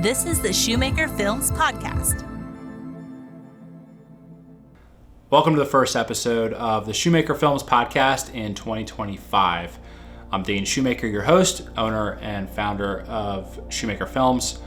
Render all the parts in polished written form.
This is the Shoemaker Films Podcast. Welcome to the first episode of the Shoemaker Films Podcast in 2025. I'm Dane Shoemaker, your host, owner, and founder of Shoemaker Films.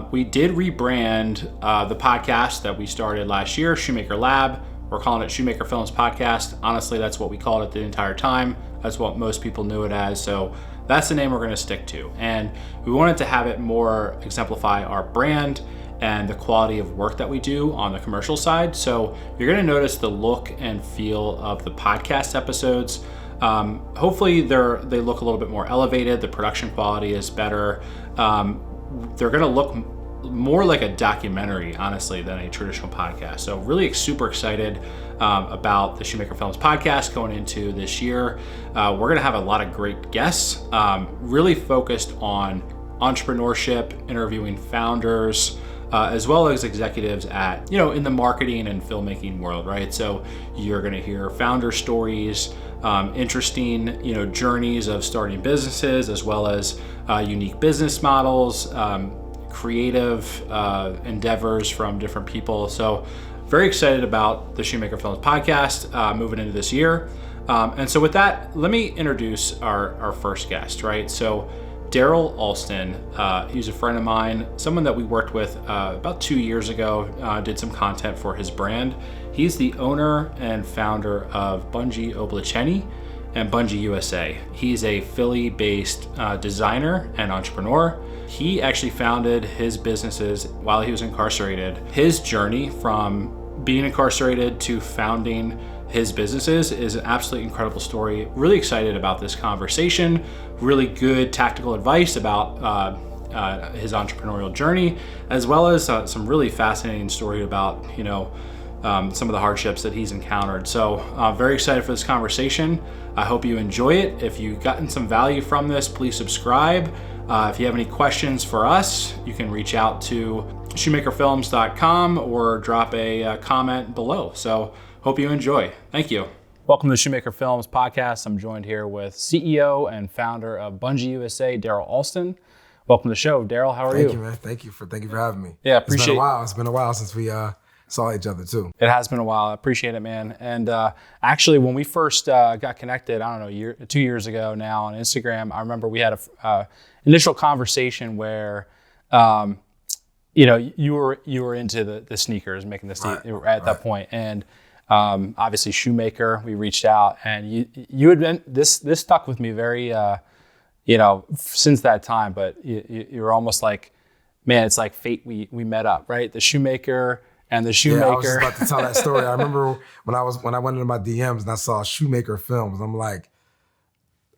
We did rebrand the podcast that we started last year, Shoemaker Lab. We're calling it Shoemaker Films Podcast. Honestly, that's what we called it the entire time. That's what most people knew it as. So that's the name we're going to stick to. And we wanted to have it more exemplify our brand and the quality of work that we do on the commercial side. So you're going to notice the look and feel of the podcast episodes. Hopefully they look a little bit more elevated. The production quality is better. They're going to look more like a documentary, honestly, than a traditional podcast. So really super excited about the Shoemaker Films Podcast going into this year. We're going to have a lot of great guests, really focused on entrepreneurship, interviewing founders, as well as executives at, in the marketing and filmmaking world, right? So you're going to hear founder stories, interesting, journeys of starting businesses, as well as unique business models, creative endeavors from different people. So very excited about the Shoemaker Films Podcast moving into this year. And so with that, let me introduce our first guest, right? So Darrell Alston, he's a friend of mine, someone that we worked with about 2 years ago, did some content for his brand. He's the owner and founder of Bungee and Bungee USA. He's a Philly-based designer and entrepreneur. He actually founded his businesses while he was incarcerated. His journey from being incarcerated to founding his businesses is an absolutely incredible story. Really excited about this conversation. Really good tactical advice about his entrepreneurial journey, as well as some really fascinating story about, some of the hardships that he's encountered. So very excited for this conversation. I hope you enjoy it. If you've gotten some value from this, please subscribe. If you have any questions for us, you can reach out to shoemakerfilms.com or drop a comment below. So hope you enjoy. Thank you. Welcome to the Shoemaker Films Podcast. I'm joined here with CEO and founder of Bungee USA, Darrell Alston. Welcome to the show, Darrell. How are you? Thank you, man. Thank you for having me. Yeah, appreciate it. It's been a while since we saw each other too. It has been a while. I appreciate it, man. And actually, when we first got connected, I don't know, 2 years ago now on Instagram, I remember we had a initial conversation where, you were into the sneakers, making the sneakers at that point, and obviously Shoemaker. We reached out, and you had been this stuck with me very, since that time. But you were almost like, man, it's like fate. We met up, right? The Shoemaker. And the Shoemaker. Yeah, I was just about to tell that story. I remember when I went into my DMs and I saw Shoemaker Films. I'm like,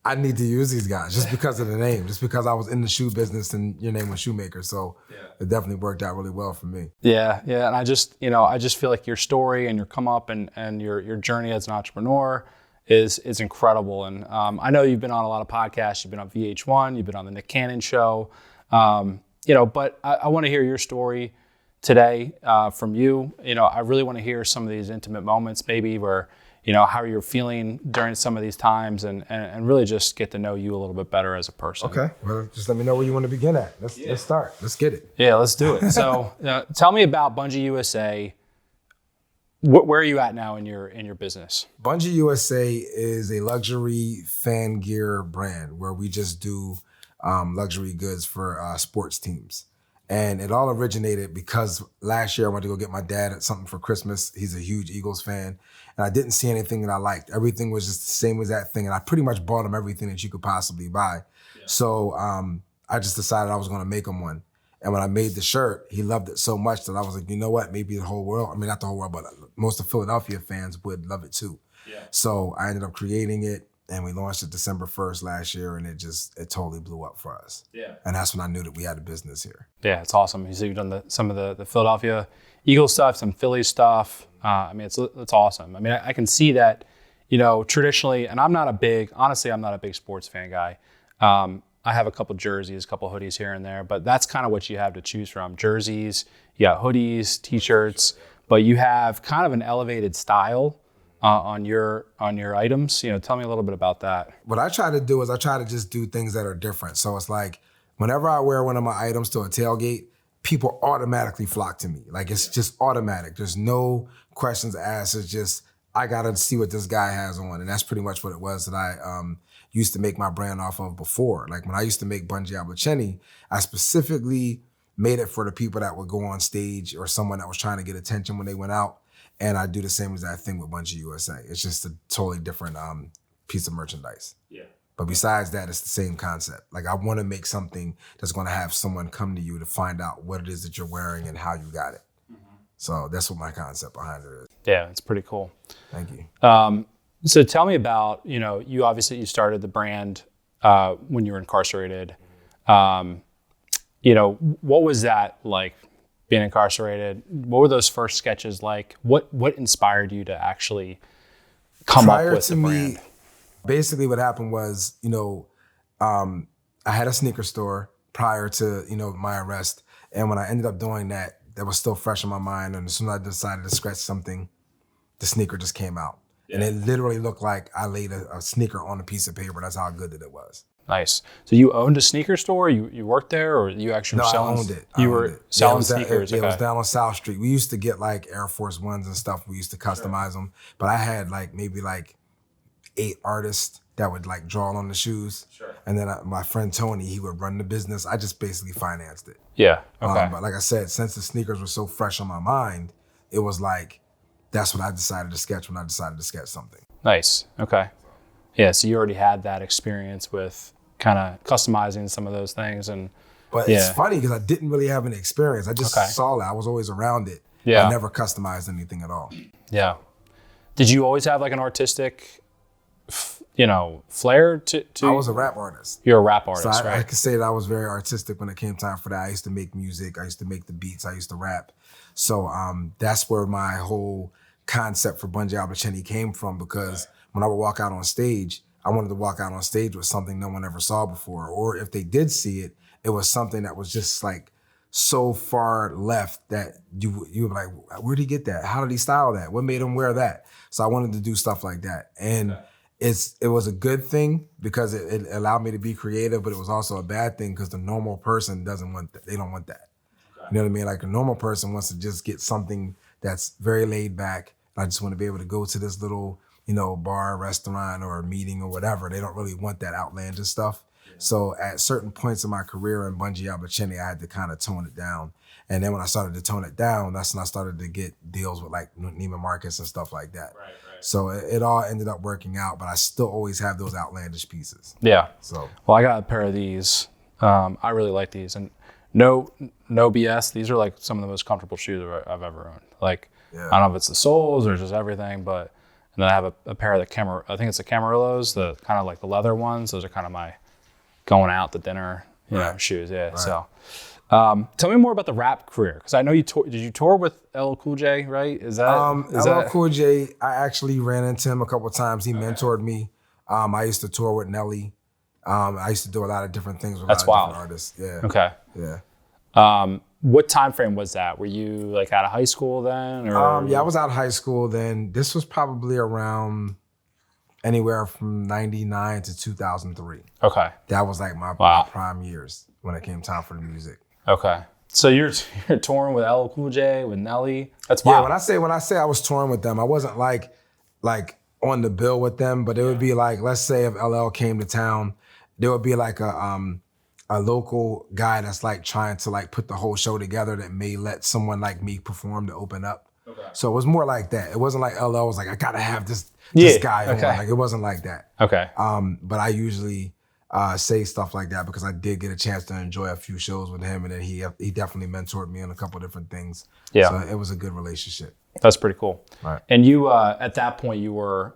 I need to use these guys just because of the name, just because I was in the shoe business and your name was Shoemaker. So it definitely worked out really well for me. Yeah. And I just feel like your story and your come up and your journey as an entrepreneur is incredible. And I know you've been on a lot of podcasts. You've been on VH1. You've been on the Nick Cannon show. But I want to hear your story today from you. I really want to hear some of these intimate moments, maybe where, how you're feeling during some of these times and really just get to know you a little bit better as a person. Okay. Well, just let me know where you want to begin at. Let's start. Let's get it. Yeah, let's do it. So tell me about Bungee USA. Where are you at now in your business? Bungee USA is a luxury fan gear brand where we just do luxury goods for sports teams. And it all originated because last year I went to go get my dad something for Christmas. He's a huge Eagles fan. And I didn't see anything that I liked. Everything was just the same as that thing. And I pretty much bought him everything that you could possibly buy. Yeah. So I just decided I was going to make him one. And when I made the shirt, he loved it so much that I was like, you know what? Maybe the whole world, not the whole world, but most of Philadelphia fans would love it too. Yeah. So I ended up creating it. And we launched it December 1st last year, and it totally blew up for us. Yeah. And that's when I knew that we had a business here. Yeah, it's awesome. You see, you've done some of the Philadelphia Eagles stuff, some Philly stuff. It's awesome. I can see that, traditionally, and I'm not a big sports fan guy. I have a couple jerseys, a couple hoodies here and there, but that's kind of what you have to choose from. Jerseys, you got hoodies, t-shirts, but you have kind of an elevated style on your items. Tell me a little bit about that. What I try to do is I try to just do things that are different. So it's like whenever I wear one of my items to a tailgate, people automatically flock to me. Like it's just automatic. There's no questions asked. It's just, I gotta see what this guy has on. And that's pretty much what it was that I used to make my brand off of before. Like when I used to make Bungee, I specifically made it for the people that would go on stage or someone that was trying to get attention when they went out. And I do the same exact thing with Bungee USA. It's just a totally different piece of merchandise. Yeah. But besides that, it's the same concept. Like I want to make something that's going to have someone come to you to find out what it is that you're wearing and how you got it. Mm-hmm. So that's what my concept behind it is. Yeah, it's pretty cool. Thank you. So tell me about, you started the brand when you were incarcerated. What was that like being incarcerated? What were those first sketches like? What inspired you to actually come up with the brand? Basically what happened was, I had a sneaker store prior to, my arrest. And when I ended up doing that, that was still fresh in my mind. And as soon as I decided to sketch something, the sneaker just came out. Yeah. And it literally looked like I laid a sneaker on a piece of paper. That's how good that it was. Nice. So you owned a sneaker store? You worked there, or you actually were selling? I owned it. You were selling sneakers? It was down on South Street. We used to get like Air Force Ones and stuff. We used to customize them. But I had maybe 8 artists that would draw on the shoes. Sure. And then my friend Tony, he would run the business. I just basically financed it. Yeah. Okay. But like I said, since the sneakers were so fresh on my mind, it was that's what I decided to sketch when I decided to sketch something. Nice. Okay. Yeah. So you already had that experience with kind of customizing some of those things. But it's funny because I didn't really have any experience. I just saw it. I was always around it. Yeah. I never customized anything at all. Yeah. Did you always have an artistic flair to I was a rap artist. You're a rap artist, so right? I could say that I was very artistic when it came time for that. I used to make music. I used to make the beats. I used to rap. So that's where my whole concept for Bungee came from, because when I would walk out on stage, I wanted to walk out on stage with something no one ever saw before. Or if they did see it, it was something that was just so far left that you would be like, where'd he get that? How did he style that? What made him wear that? So I wanted to do stuff like that. And it was a good thing because it allowed me to be creative, but it was also a bad thing because the normal person doesn't want that. They don't want that. Okay. You know what I mean? A normal person wants to just get something that's very laid back. I just want to be able to go to this little, bar, restaurant, or a meeting or whatever. They don't really want that outlandish stuff. Yeah. So at certain points in my career in Bungee, I had to kind of tone it down. And then when I started to tone it down, that's when I started to get deals with Neiman Marcus and stuff like that. Right. So it all ended up working out, but I still always have those outlandish pieces. Yeah. So well, I got a pair of these. I really like these, and no BS. These are some of the most comfortable shoes I've ever owned. I don't know if it's the soles or just everything, but and then I have a pair of I think it's the Camarillos, the kind of the leather ones. Those are kind of my going out to dinner shoes. Yeah. Right. So. Tell me more about the rap career, because I know did you tour with LL Cool J, right? LL Cool J, I actually ran into him a couple of times. He mentored me. I used to tour with Nelly. I used to do a lot of different things with different artists. Yeah. Okay. Yeah. What time frame was that? Were you out of high school then? Or? Yeah, I was out of high school then. This was probably around anywhere from 99 to 2003. Okay. That was my prime years when it came time for the music. Okay. So you're touring with LL Cool J, with Nelly? That's wild. Yeah, when I say I was touring with them, I wasn't like on the bill with them, but it would be let's say if LL came to town, there would be a local guy that's trying to put the whole show together that may let someone like me perform to open up. Okay. So it was more like that. It wasn't like LL was I gotta have this guy on. It wasn't like that. Okay. But I usually say stuff like that because I did get a chance to enjoy a few shows with him, and then he definitely mentored me on a couple of different things. Yeah. So it was a good relationship. That's pretty cool. Right. And you at that point you were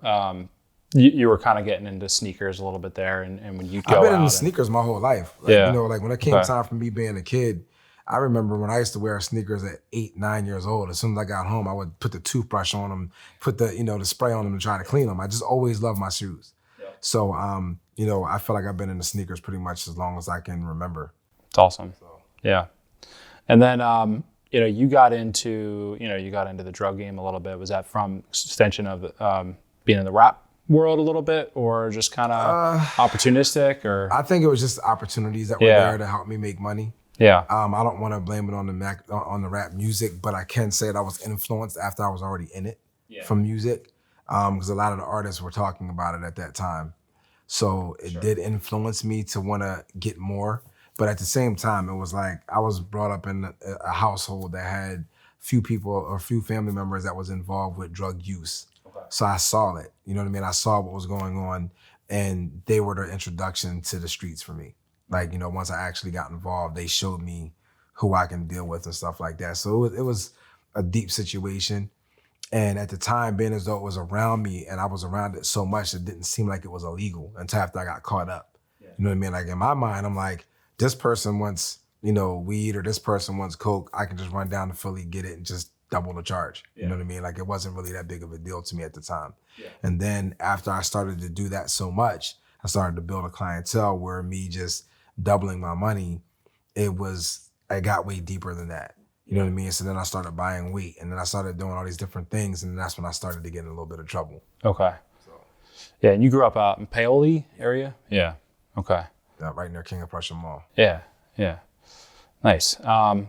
you were kind of getting into sneakers a little bit there, and when you go out. I've been into sneakers my whole life. When it came time for me being a kid, I remember when I used to wear sneakers at 8, 9 years old. As soon as I got home, I would put the toothbrush on them, put the the spray on them and try to clean them. I just always loved my shoes. Yeah. So I feel like I've been into sneakers pretty much as long as I can remember. It's awesome. So. Yeah. And then you got into the drug game a little bit. Was that from extension of being in the rap world a little bit, or just kind of opportunistic? Or I think it was just opportunities that were there to help me make money. Yeah. I don't want to blame it on the rap music, but I can say that I was influenced after I was already in it from music, because a lot of the artists were talking about it at that time. So it did influence me to want to get more. But at the same time, it was like I was brought up in a household that had few people or few family members that was involved with drug use. Okay. So I saw it. You know what I mean? I saw what was going on, and they were the introduction to the streets for me. Like, you know, once I actually got involved, they showed me who I can deal with and stuff like that. So it was a deep situation. And at the time, being as though it was around me and I was around it so much, it didn't seem like it was illegal until after I got caught up. Yeah. You know what I mean? Like in my mind, I'm like, this person wants, you know, weed, or this person wants coke. I can just run down to Philly, get it, and just double the charge. Yeah. You know what I mean? Like it wasn't really that big of a deal to me at the time. Yeah. And then after I started to do that so much, I started to build a clientele where me just doubling my money, it got way deeper than that. You know what I mean? So then I started buying weight, and then I started doing all these different things, and that's when I started to get in a little bit of trouble. Okay. So. Yeah, and you grew up out in Paoli area? Yeah. Okay. Right near King of Prussia Mall. Yeah. Nice.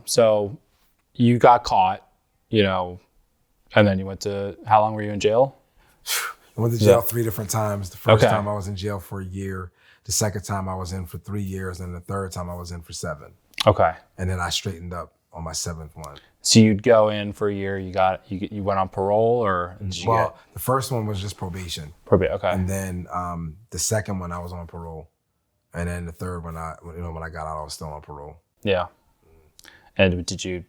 So you got caught, you know, and then you went to, how long were you in jail? I went to jail 3 different times. The first time I was in jail for a year. The second time I was in for 3 years, and the third time I was in for 7. Okay. And then I straightened up on my 7th one. So you'd go in for a year, you went on parole, or the first one was just probation. Probation, okay. And then the second one I was on parole. And then the third one, when I got out, I was still on parole. Yeah. And did you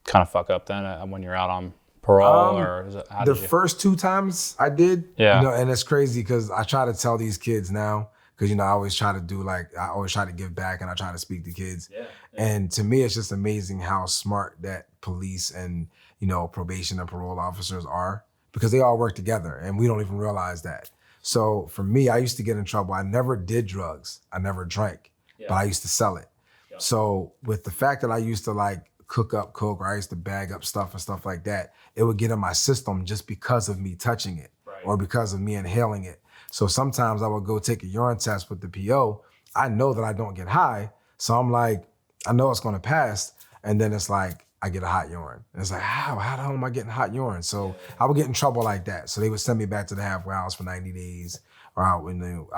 kind of fuck up then when you're out on parole, or the first 2 times I did? Yeah. You know, and it's crazy because I try to tell these kids now, because, you know, I always try to give back, and I try to speak to kids. Yeah. And to me, it's just amazing how smart that police and, you know, probation and parole officers are, because they all work together and we don't even realize that. So for me, I used to get in trouble. I never did drugs. I never drank, but I used to sell it. Yeah. So with the fact that I used to like cook up coke, or I used to bag up stuff and stuff like that, it would get in my system just because of me touching it, or because of me inhaling it. So sometimes I would go take a urine test with the PO. I know that I don't get high. So I'm like, I know it's going to pass. And then it's like, I get a hot urine. And it's like, how the hell am I getting hot urine? So I would get in trouble like that. So they would send me back to the halfway house for 90 days. Or I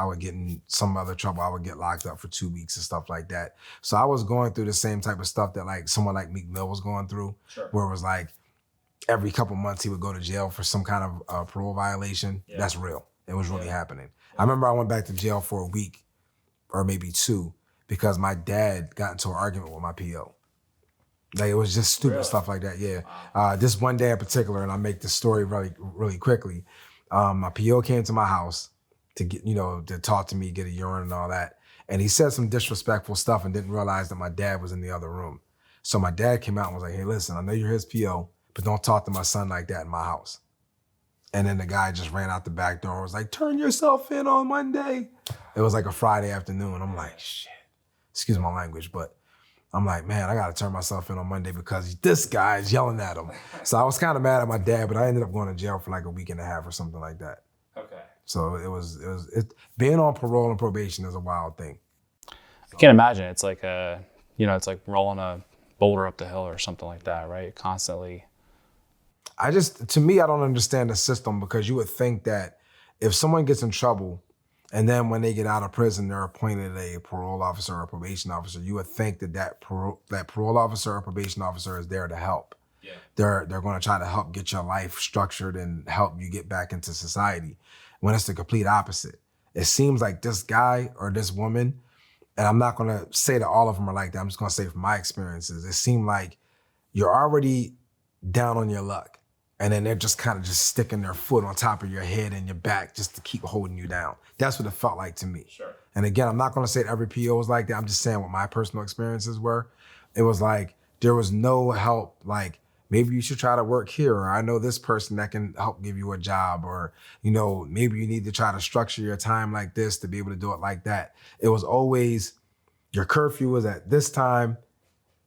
would get in some other trouble. I would get locked up for 2 weeks and stuff like that. So I was going through the same type of stuff that like someone like Meek Mill was going through, where it was like every couple months he would go to jail for some kind of parole violation. Yeah. That's real. It was really happening. Yeah. I remember I went back to jail for a week or maybe 2 because my dad got into an argument with my PO. Like it was just stupid stuff like that. Yeah. Wow. This one day in particular, and I make this story really, really quickly. My PO came to my house to get, you know, to talk to me, get a urine and all that. And he said some disrespectful stuff and didn't realize that my dad was in the other room. So my dad came out and was like, hey, listen, I know you're his PO, but don't talk to my son like that in my house. And then the guy just ran out the back door and was like, turn yourself in on Monday. It was like a Friday afternoon. I'm like, shit, excuse my language, but I'm like, man, I got to turn myself in on Monday because this guy is yelling at him. So I was kind of mad at my dad, but I ended up going to jail for like a week and a half or something like that. Okay. So it being on parole and probation is a wild thing. I can't imagine. It's like it's like rolling a boulder up the hill or something like that, right? Constantly. To me, I don't understand the system, because you would think that if someone gets in trouble and then when they get out of prison, they're appointed a parole officer or a probation officer, you would think that parole officer or probation officer is there to help. Yeah. They're going to try to help get your life structured and help you get back into society, when it's the complete opposite. It seems like this guy or this woman, and I'm not going to say that all of them are like that, I'm just going to say from my experiences, it seemed like you're already down on your luck, and then they're just kind of just sticking their foot on top of your head and your back just to keep holding you down. That's what it felt like to me. Sure. And again, I'm not going to say that every PO was like that. I'm just saying what my personal experiences were. It was like there was no help, like, maybe you should try to work here, or I know this person that can help give you a job, or, you know, maybe you need to try to structure your time like this to be able to do it like that. It was always, your curfew was at this time.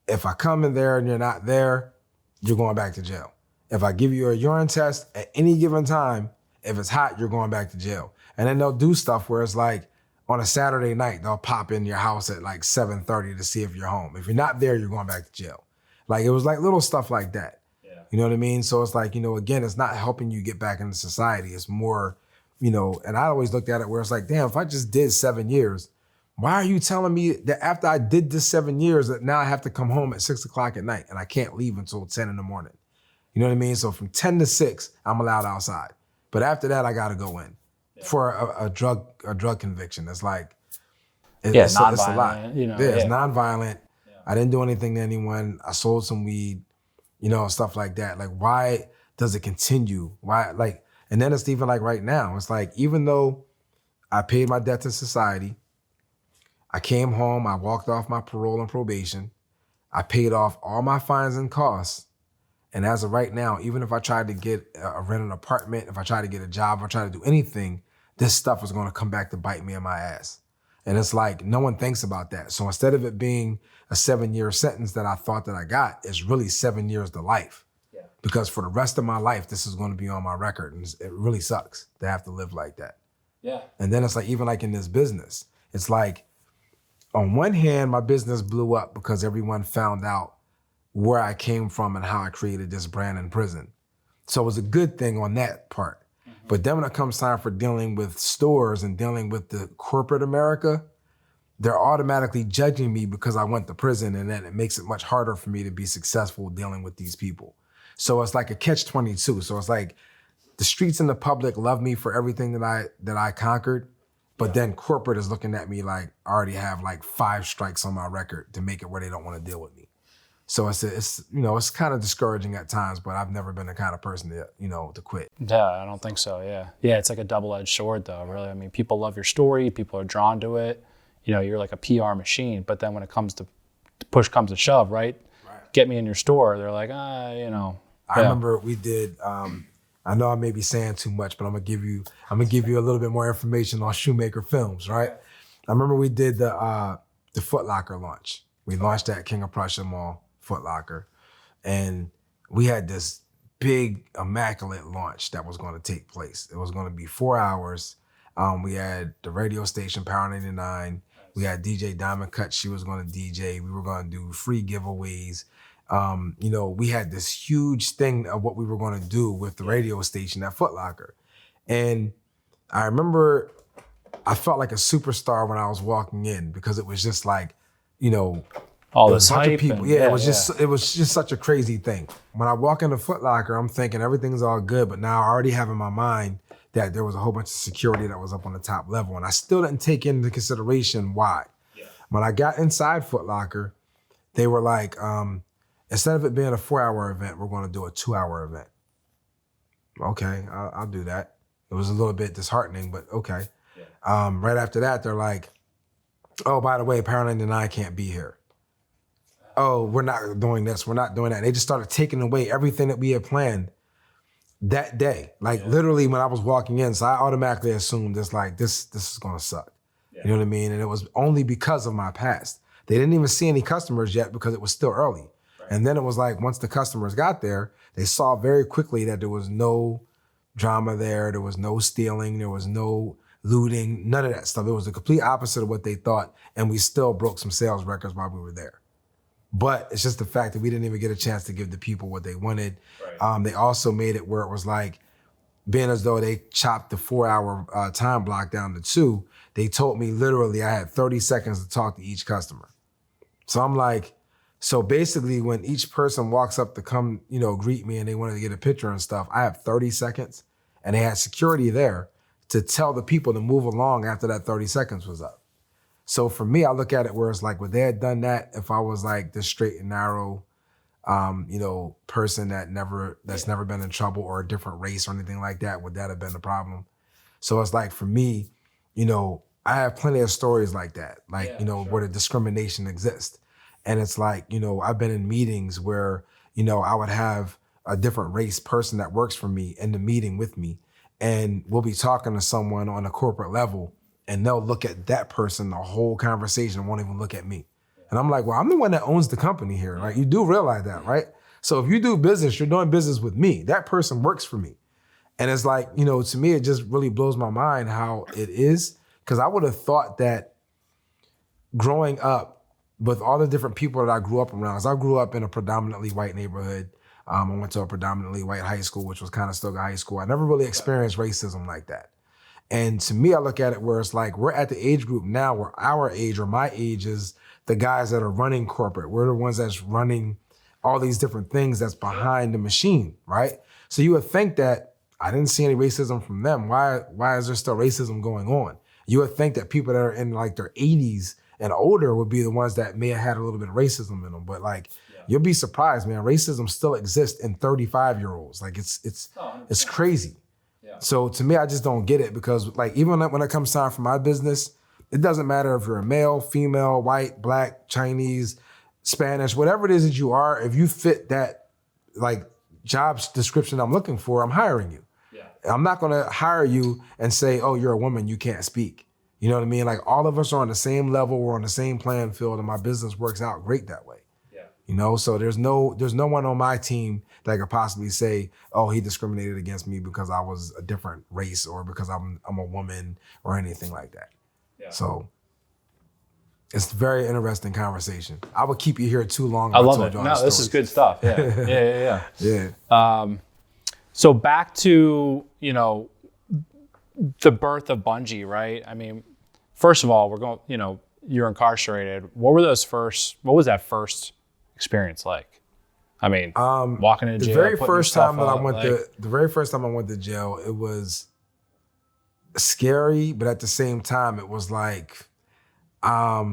If I come in there and you're not there, you're going back to jail. If I give you a urine test at any given time, if it's hot, you're going back to jail. And then they'll do stuff where it's like, on a Saturday night, they'll pop in your house at like 7:30 to see if you're home. If you're not there, you're going back to jail. Like, it was like little stuff like that. Yeah. You know what I mean? So it's like, again, it's not helping you get back into society. It's more, and I always looked at it where it's like, damn, if I just did 7 years, why are you telling me that after I did this 7 years that now I have to come home at 6 o'clock at night and I can't leave until 10 in the morning? You know what I mean? So from 10 to 6, I'm allowed outside. But after that, I got to go in for a drug conviction. It's like, it's a lot. It's nonviolent. Yeah. I didn't do anything to anyone. I sold some weed, stuff like that. Like, why does it continue? Why, like, and then it's even like right now, it's like, even though I paid my debt to society, I came home, I walked off my parole and probation, I paid off all my fines and costs. And as of right now, even if I tried to get rent an apartment, if I try to get a job, if I try to do anything, this stuff is going to come back to bite me in my ass. And it's like, no one thinks about that. So instead of it being a 7-year sentence that I thought that I got, it's really 7 years to life. Yeah. Because for the rest of my life, this is going to be on my record. And it really sucks to have to live like that. Yeah. And then it's like, even like in this business, it's like, on one hand, my business blew up because everyone found out where I came from and how I created this brand in prison. So it was a good thing on that part. Mm-hmm. But then when it comes time for dealing with stores and dealing with the corporate America, they're automatically judging me because I went to prison, and then it makes it much harder for me to be successful dealing with these people. So it's like a catch-22. So it's like the streets and the public love me for everything that I conquered, but then corporate is looking at me like I already have like 5 strikes on my record to make it where they don't want to deal with me. So it's kind of discouraging at times, but I've never been the kind of person to quit. Yeah, I don't think so. Yeah. Yeah. It's like a double-edged sword though, really. I mean, people love your story. People are drawn to it. You're like a PR machine, but then when it comes to push comes to shove, right? Get me in your store. They're like, I remember we did, I know I may be saying too much, but I'm gonna give you a little bit more information on Shoemaker Films, right? I remember we did the Foot Locker launch. We launched at King of Prussia Mall, Foot Locker, and we had this big immaculate launch that was going to take place. It was going to be 4 hours. We had the radio station Power 99. We had DJ Diamond Cut. She was going to DJ. We were going to do free giveaways. We had this huge thing of what we were going to do with the radio station at Foot Locker. And I remember I felt like a superstar when I was walking in because it was just like, all this hype. People. It was just such a crazy thing. When I walk into Foot Locker, I'm thinking everything's all good, but now I already have in my mind that there was a whole bunch of security that was up on the top level, and I still didn't take into consideration why. Yeah. When I got inside Foot Locker, they were like, instead of it being a 4-hour event, we're going to do a 2-hour event. Okay, I'll do that. It was a little bit disheartening, but okay. Yeah. Right after that, they're like, oh, by the way, Power 99 can't be here. Oh, we're not doing this. We're not doing that. And they just started taking away everything that we had planned that day. Like literally when I was walking in, so I automatically assumed this is going to suck. Yeah. You know what I mean? And it was only because of my past. They didn't even see any customers yet because it was still early. Right. And then it was like, once the customers got there, they saw very quickly that there was no drama there. There was no stealing. There was no looting, none of that stuff. It was the complete opposite of what they thought. And we still broke some sales records while we were there. But it's just the fact that we didn't even get a chance to give the people what they wanted. Right. They also made it where it was like, being as though they chopped the 4-hour time block down to 2, they told me literally I had 30 seconds to talk to each customer. So I'm like, so basically when each person walks up to come, greet me and they wanted to get a picture and stuff, I have 30 seconds and they had security there to tell the people to move along after that 30 seconds was up. So for me, I look at it where it's like, would they had done that if I was like this straight and narrow, person that's never been in trouble or a different race or anything like that, would that have been the problem? So it's like, for me, I have plenty of stories like that, where the discrimination exists. And it's like, I've been in meetings where, I would have a different race person that works for me in the meeting with me, and we'll be talking to someone on a corporate level, and they'll look at that person the whole conversation and won't even look at me. And I'm like, well, I'm the one that owns the company here. Like, you do realize that, right? So if you do business, you're doing business with me. That person works for me. And it's like, to me, it just really blows my mind how it is Because I would have thought that growing up with all the different people that I grew up around, 'cause I grew up in a predominantly white neighborhood. I went to a predominantly white high school, which was Conestoga High School. I never really experienced racism like that. And to me, I look at it where it's like, we're at the age group now where our age or my age is the guys that are running corporate. We're the ones that's running all these different things that's behind the machine, right? So you would think that I didn't see any racism from them. Why is there still racism going on? You would think that people that are in like their 80s and older would be the ones that may have had a little bit of racism in them. But like, you'll be surprised, man. Racism still exists in 35-year-olds. Like it's crazy. Yeah. So to me, I just don't get it, because like even when it comes time for my business, it doesn't matter if you're a male, female, white, black, Chinese, Spanish, whatever it is that you are. If you fit that like job description I'm looking for, I'm hiring you. Yeah. I'm not gonna hire you and say, oh, you're a woman, you can't speak. You know what I mean? Like all of us are on the same level, we're on the same playing field, and my business works out great that way. Yeah. You know, so there's no one on my team that could possibly say, oh, he discriminated against me because I was a different race or because I'm a woman or anything like that. Yeah. So it's a very interesting conversation. I would keep you here too long. I love it. No, this is good stuff. Yeah. Yeah. So back to, the birth of Bungee, right? I mean, first of all, you're incarcerated. What was that first experience like? I mean, walking into jail. The very first time I went to jail, it was scary, but at the same time, it was like, I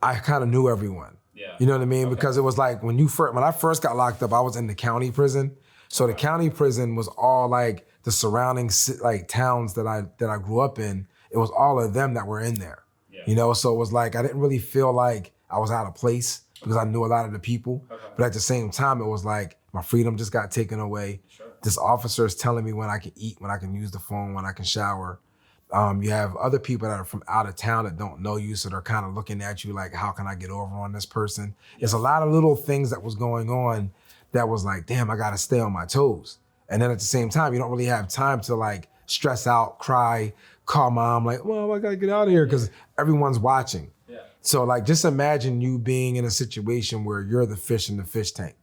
kind of knew everyone. Yeah. You know what I mean? Okay. Because it was like when I first got locked up, I was in the county prison. So the county prison was all like the surrounding like towns that I grew up in. It was all of them that were in there. Yeah. So it was like I didn't really feel like I was out of place because I knew a lot of the people. Okay. But at the same time, it was like my freedom just got taken away. Sure. This officer is telling me when I can eat, when I can use the phone, when I can shower. You have other people that are from out of town that don't know you, so they're kind of looking at you like, how can I get over on this person? Yeah. There's a lot of little things that was going on that was like, damn, I gotta stay on my toes. And then at the same time, you don't really have time to like stress out, cry, call mom, like, well, I gotta get out of here because everyone's watching. Yeah. So like, just imagine you being in a situation where you're the fish in the fish tank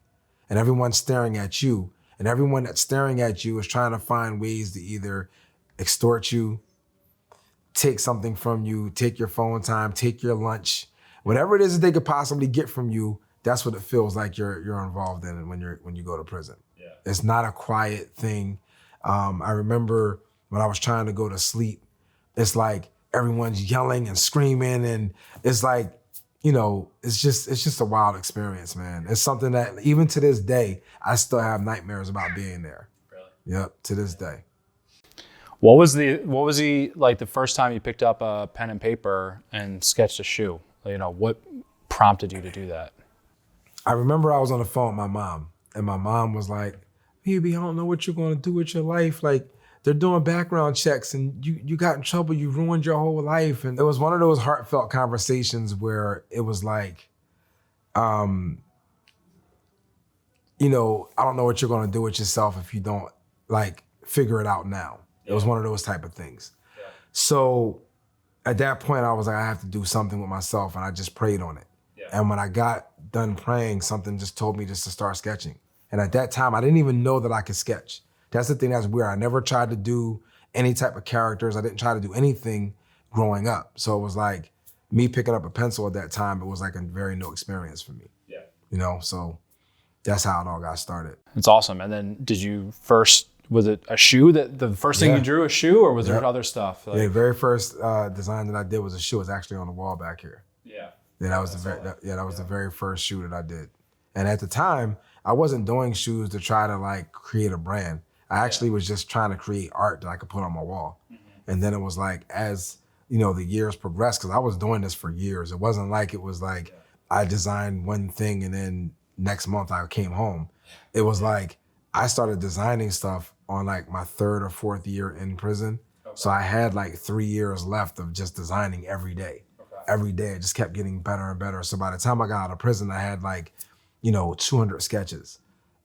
and everyone's staring at you, and everyone that's staring at you is trying to find ways to either extort you, take something from you, take your phone time, take your lunch, whatever it is that they could possibly get from you. That's what it feels like you're involved in when you go to prison. Yeah. It's not a quiet thing. I remember when I was trying to go to sleep, it's like everyone's yelling and screaming, and it's like, it's just a wild experience, man. It's something that even to this day, I still have nightmares about being there. Really? Yep, to this day. What was the like the first time you picked up a pen and paper and sketched a shoe? What prompted you to do that? I remember I was on the phone with my mom, and my mom was like, baby, I don't know what you're going to do with your life. Like, they're doing background checks and you got in trouble, you ruined your whole life. And it was one of those heartfelt conversations where it was like, I don't know what you're going to do with yourself if you don't like figure it out now. It was one of those type of things. Yeah. So at that point, I was like, I have to do something with myself, and I just prayed on it. Yeah. And when I got done praying, something just told me just to start sketching. And at that time, I didn't even know that I could sketch. That's the thing that's weird. I never tried to do any type of characters. I didn't try to do anything growing up. So it was like me picking up a pencil at that time, it was like a very new experience for me. Yeah. So that's how it all got started. It's awesome. And then was it a shoe the first thing you drew, a shoe, or was there other stuff? Like... The very first design that I did was a shoe. It's actually on the wall back here. Yeah. That was the very first shoe that I did. And at the time, I wasn't doing shoes to try to like create a brand. I actually was just trying to create art that I could put on my wall. Mm-hmm. And then it was like, as the years progressed, because I was doing this for years. It wasn't like it was like I designed one thing and then next month I came home. It was like I started designing stuff on like my third or fourth year in prison. Okay. So I had like 3 years left of just designing every day. Okay. Every day it just kept getting better and better. So by the time I got out of prison, I had like, 200 sketches.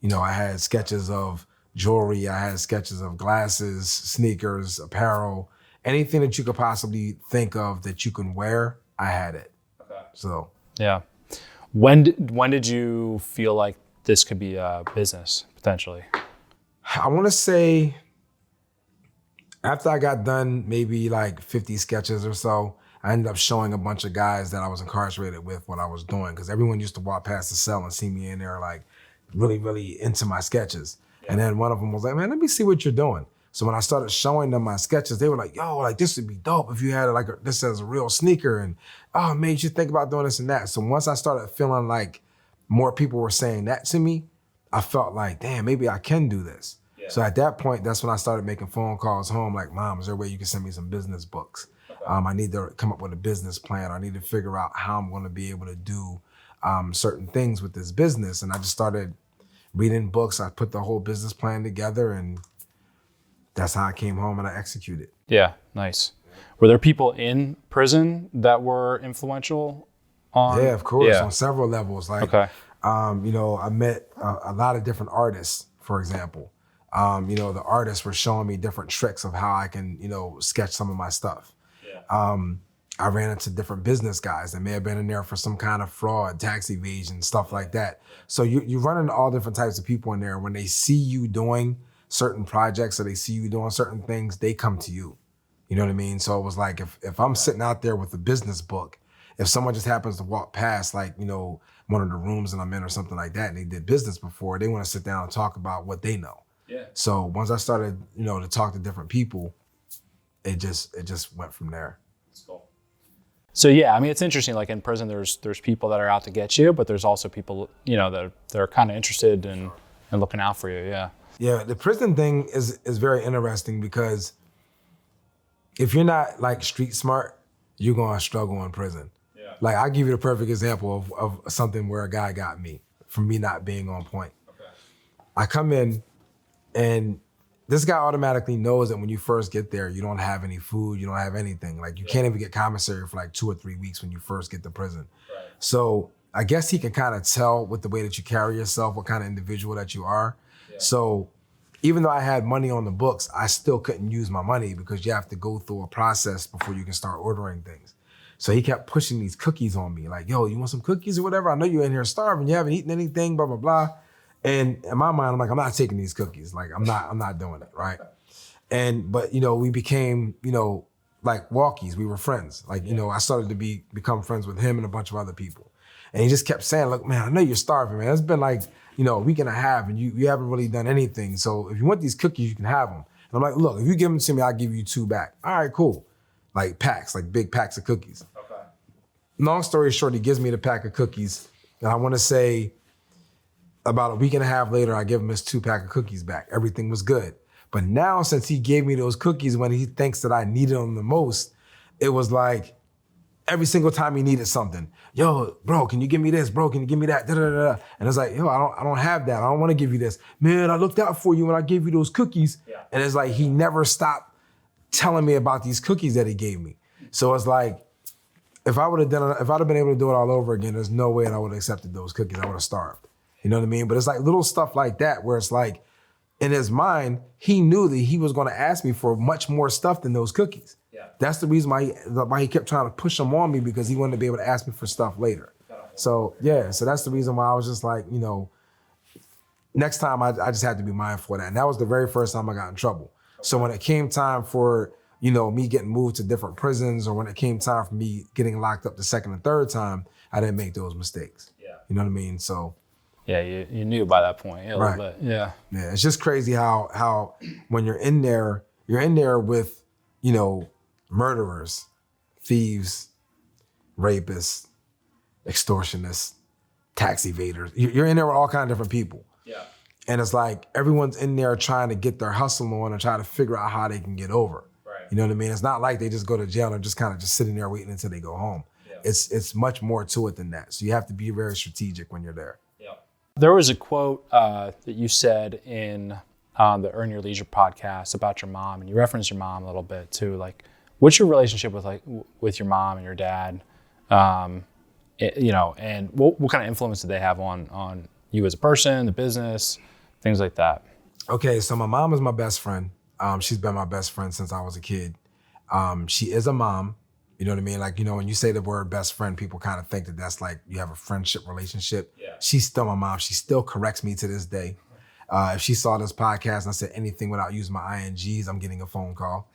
I had sketches of jewelry, I had sketches of glasses, sneakers, apparel, anything that you could possibly think of that you can wear, I had it. Okay. So Yeah. When did you feel like this could be a business potentially? I want to say after I got done maybe like 50 sketches or so, I ended up showing a bunch of guys that I was incarcerated with what I was doing, because everyone used to walk past the cell and see me in there like really, really into my sketches. Yeah. And then one of them was like, man, let me see what you're doing. So when I started showing them my sketches, they were like, yo, like this would be dope if you had like this as a real sneaker, and oh man, you should think about doing this and that. So once I started feeling like more people were saying that to me, I felt like, damn, maybe I can do this. Yeah. So at that point, that's when I started making phone calls home like, Mom, is there a way you can send me some business books? Okay. I need to come up with a business plan. I need to figure out how I'm going to be able to do certain things with this business. And I just started reading books. I put the whole business plan together, and that's how I came home and I executed. Yeah, nice. Were there people in prison that were influential on? Yeah, of course, on several levels. Like, okay. I met a lot of different artists, for example. The artists were showing me different tricks of how I can, sketch some of my stuff. Yeah. I ran into different business guys that may have been in there for some kind of fraud, tax evasion, stuff like that. So you run into all different types of people in there. When they see you doing certain projects or they see you doing certain things, they come to you. You know what I mean? So it was like, if I'm sitting out there with a business book, if someone just happens to walk past, like, one of the rooms that I'm in or something like that, and they did business before, they want to sit down and talk about what they know. Yeah. So once I started, to talk to different people, it just went from there. That's cool. So yeah, I mean, it's interesting. Like in prison, there's people that are out to get you, but there's also people, that are kind of interested in looking out for you. Yeah. Yeah, the prison thing is very interesting, because if you're not like street smart, you're gonna struggle in prison. Yeah. Like, I'll give you the perfect example of something where a guy got me from me not being on point. Okay. I come in, and this guy automatically knows that when you first get there, you don't have any food, you don't have anything. Like, you can't even get commissary for like 2 or 3 weeks when you first get to prison. Right. So I guess he can kind of tell with the way that you carry yourself what kind of individual that you are. Yeah. So even though I had money on the books, I still couldn't use my money, because you have to go through a process before you can start ordering things. So he kept pushing these cookies on me, like, yo, you want some cookies or whatever? I know you're in here starving, you haven't eaten anything, blah, blah, blah. And in my mind, I'm like, I'm not taking these cookies. Like, I'm not doing it, right? But we became, like walkies. We were friends. Like, I started to become friends with him and a bunch of other people. And he just kept saying, look, man, I know you're starving, man. It's been like, a week and a half, and you haven't really done anything. So if you want these cookies, you can have them. And I'm like, look, if you give them to me, I'll give you 2 back. All right, cool. Like packs, like big packs of cookies. Okay. Long story short, he gives me the pack of cookies. And I want to say about a week and a half later, I give him his 2 pack of cookies back. Everything was good. But now, since he gave me those cookies when he thinks that I needed them the most, it was like every single time he needed something, yo, bro, can you give me this? Bro, can you give me that? Da, da, da, da. And it's like, yo, I don't have that. I don't want to give you this. Man, I looked out for you when I gave you those cookies. Yeah. And it's like he never stopped telling me about these cookies that he gave me. So it's like, if I'd have been able to do it all over again, there's no way that I would have accepted those cookies. I would have starved. You know what I mean? But it's like little stuff like that where it's like, in his mind, he knew that he was going to ask me for much more stuff than those cookies. Yeah. That's the reason why he kept trying to push them on me, because he wanted to be able to ask me for stuff later. So that's the reason why I was just like, next time I just had to be mindful of that. And that was the very first time I got in trouble. Okay. So when it came time for, me getting moved to different prisons, or when it came time for me getting locked up the second and third time, I didn't make those mistakes. Yeah. You know what I mean? So yeah, you knew by that point. Yeah, right. A little bit. Yeah. Yeah. It's just crazy how when you're in there with, murderers, thieves, rapists, extortionists, tax evaders. You're in there with all kinds of different people. Yeah. And it's like everyone's in there trying to get their hustle on and trying to figure out how they can get over. Right. You know what I mean? It's not like they just go to jail and just kind of just sitting there waiting until they go home. Yeah. It's much more to it than that. So you have to be very strategic when you're there. Yeah. There was a quote that you said in the Earn Your Leisure podcast about your mom, and you referenced your mom a little bit too. Like, what's your relationship with your mom and your dad? And what kind of influence did they have on you as a person, the business, things like that? Okay, so my mom is my best friend. She's been my best friend since I was a kid. She is a mom. You know what I mean? Like, when you say the word best friend, people kind of think that that's like you have a friendship relationship. Yeah. She's still my mom. She still corrects me to this day. If she saw this podcast and I said anything without using my INGs, I'm getting a phone call.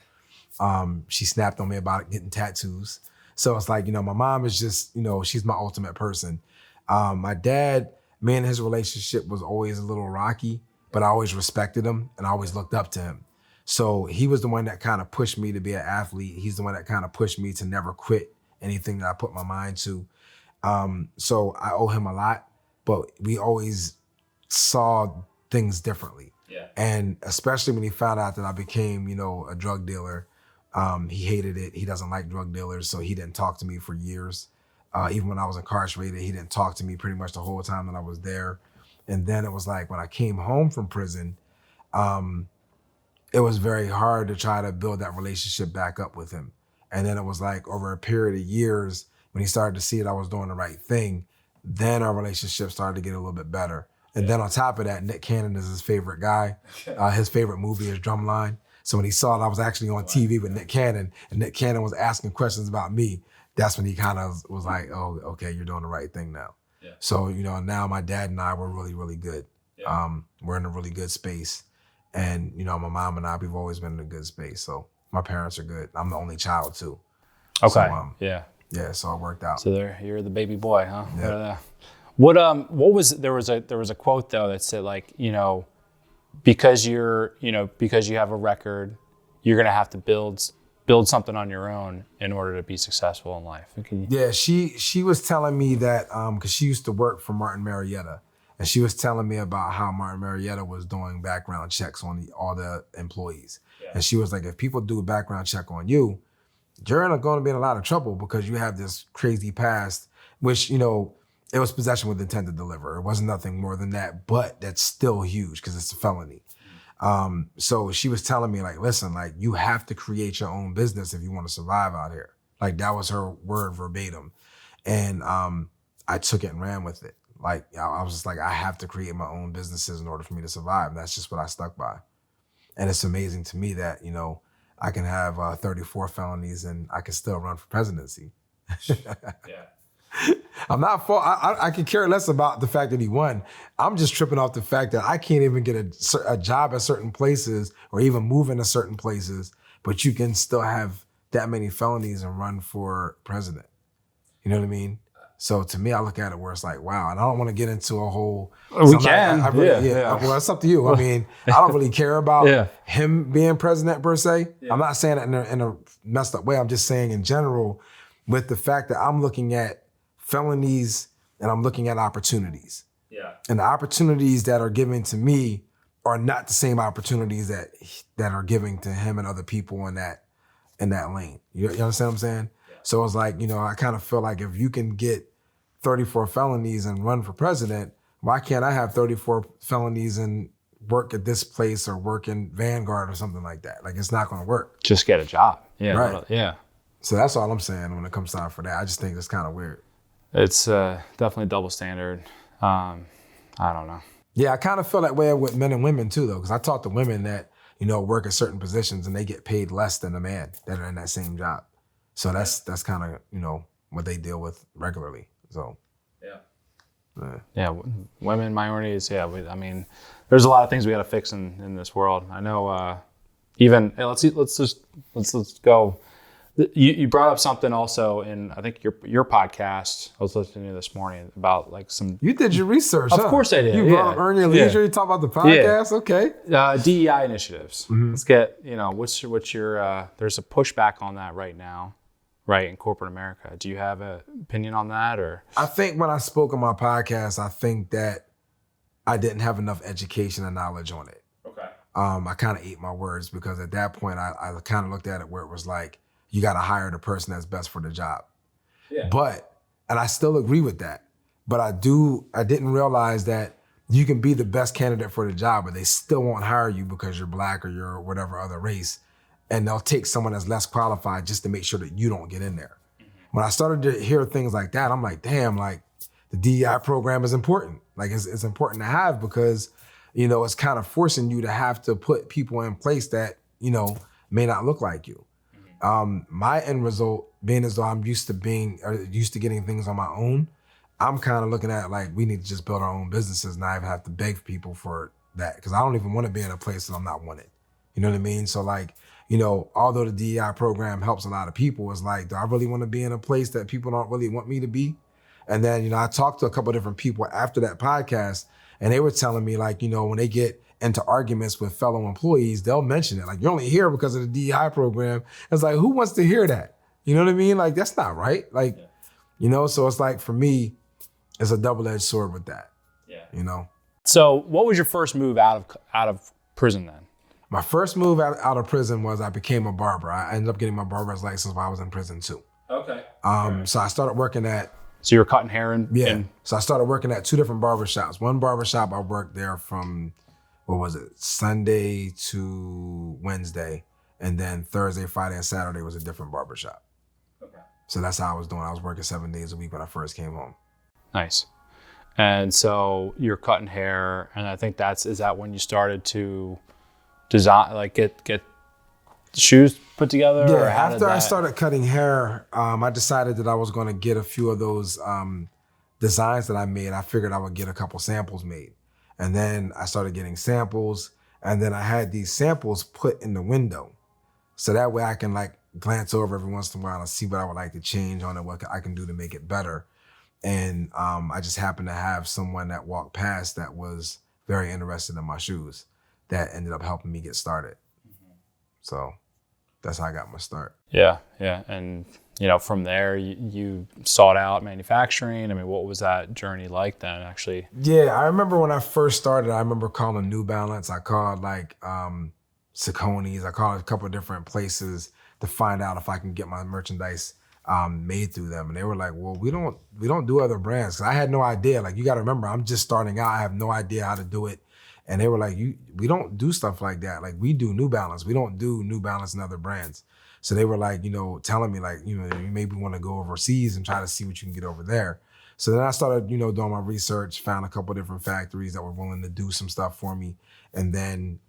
She snapped on me about getting tattoos. So it's like, my mom is just, she's my ultimate person. My dad, me and his relationship was always a little rocky, but I always respected him and I always looked up to him. So he was the one that kind of pushed me to be an athlete. He's the one that kind of pushed me to never quit anything that I put my mind to. So I owe him a lot, but we always saw things differently. Yeah. And especially when he found out that I became, a drug dealer, he hated it. He doesn't like drug dealers, so he didn't talk to me for years. Even when I was incarcerated, he didn't talk to me pretty much the whole time that I was there. And then it was like when I came home from prison, it was very hard to try to build that relationship back up with him. And then it was like over a period of years, when he started to see that I was doing the right thing, then our relationship started to get a little bit better. And then on top of that, Nick Cannon is his favorite guy. His favorite movie is Drumline. So when he saw that I was actually on TV with Nick Cannon, and Nick Cannon was asking questions about me, that's when he kind of was like, oh, okay, you're doing the right thing now. Yeah. So, now my dad and I were really, really good. Yeah. We're in a really good space. And, my mom and I, we've always been in a good space. So my parents are good. I'm the only child too. Okay. So, yeah. Yeah, so it worked out. So you're the baby boy, huh? Yeah. What was there was a quote though that said like, because you have a record, you're gonna have to build something on your own in order to be successful in life. Yeah, she was telling me that because she used to work for Martin Marietta, and she was telling me about how Martin Marietta was doing background checks on all the employees. Yeah. And she was like, if people do a background check on you, you're going to be in a lot of trouble because you have this crazy past, which, it was possession with intent to deliver. It wasn't nothing more than that, but that's still huge because it's a felony. So she was telling me like, listen, like you have to create your own business if you want to survive out here. Like that was her word verbatim. And I took it and ran with it. Like I was just like, I have to create my own businesses in order for me to survive. And that's just what I stuck by. And it's amazing to me that, I can have 34 felonies and I can still run for presidency. Yeah. I'm not I can care less about the fact that he won. I'm just tripping off the fact that I can't even get a job at certain places or even move into certain places, but you can still have that many felonies and run for president. You know what I mean? So to me, I look at it where it's like, wow, and I don't want to get into a whole. We can. Well, it's up to you. I mean, I don't really care about him being president per se. Yeah. I'm not saying that in a messed up way. I'm just saying in general, with the fact that I'm looking at felonies and I'm looking at opportunities. Yeah. And the opportunities that are given to me are not the same opportunities that are given to him and other people in that lane. You understand what I'm saying? So it's like, I kind of feel like if you can get 34 felonies and run for president, why can't I have 34 felonies and work at this place or work in Vanguard or something like that? Like, it's not going to work. Just get a job. Yeah. Right. Yeah. So that's all I'm saying when it comes time for that. I just think it's kind of weird. It's definitely a double standard. I don't know. Yeah, I kind of feel that way with men and women too, though, because I talk to women that, work at certain positions and they get paid less than the man that are in that same job. So that's kind of, what they deal with regularly. So, yeah, women, minorities. Yeah. There's a lot of things we got to fix in this world. I know, let's go. You brought up something also in, I think your podcast I was listening to this morning about like some. You did your research. Of course I did. You brought up Earn Your Leisure. You talk about the podcast. Yeah. Okay. DEI initiatives. Mm-hmm. Let's get, what's your there's a pushback on that right now. Right, in corporate America. Do you have an opinion on that, or? I think when I spoke on my podcast, I think that I didn't have enough education and knowledge on it. Okay. I kind of ate my words because at that point, I kind of looked at it where it was like, you got to hire the person that's best for the job. Yeah. And I still agree with that. But I didn't realize that you can be the best candidate for the job, but they still won't hire you because you're black or you're whatever other race. And they'll take someone that's less qualified just to make sure that you don't get in there. Mm-hmm. When I started to hear things like that, I'm like, damn, like the DEI program is important. Like it's important to have because, it's kind of forcing you to have to put people in place that, may not look like you. Mm-hmm. My end result being as though I'm used to getting things on my own, I'm kind of looking at like we need to just build our own businesses and not even have to beg people for that because I don't even want to be in a place that I'm not wanted. You know what I mean? So like, although the DEI program helps a lot of people, it's like, do I really want to be in a place that people don't really want me to be? And then, I talked to a couple of different people after that podcast and they were telling me like, when they get into arguments with fellow employees, they'll mention it. Like, you're only here because of the DEI program. It's like, who wants to hear that? You know what I mean? Like, that's not right. Like, so it's like, for me, it's a double-edged sword with that. Yeah. So what was your first move out of prison then? My first move out of prison was I became a barber. I ended up getting my barber's license while I was in prison too. Okay. So I started working at... So you were cutting hair and... Yeah. So I started working at 2 different barbershops. One barbershop I worked there from, Sunday to Wednesday. And then Thursday, Friday, and Saturday was a different barbershop. Okay. So that's how I was doing. I was working 7 days a week when I first came home. Nice. And so you're cutting hair, and I think is that when you started to design, like get shoes put together? Yeah, after I started cutting hair, I decided that I was going to get a few of those designs that I made. I figured I would get a couple samples made. And then I started getting samples, and then I had these samples put in the window. So that way I can like glance over every once in a while and see what I would like to change on it, what I can do to make it better. And I just happened to have someone that walked past that was very interested in my shoes that ended up helping me get started. Mm-hmm. So that's how I got my start. Yeah. And, from there, you sought out manufacturing. I mean, what was that journey like then, actually? Yeah, I remember when I first started, I remember calling New Balance. I called like Saucony's. I called a couple of different places to find out if I can get my merchandise made through them. And they were like, well, we don't do other brands. 'Cause I had no idea. Like, you got to remember, I'm just starting out. I have no idea how to do it. And they were like, we don't do stuff like that. Like, we do New Balance. We don't do New Balance and other brands. So they were like, telling me like, you maybe want to go overseas and try to see what you can get over there. So then I started, doing my research, found a couple of different factories that were willing to do some stuff for me. And then,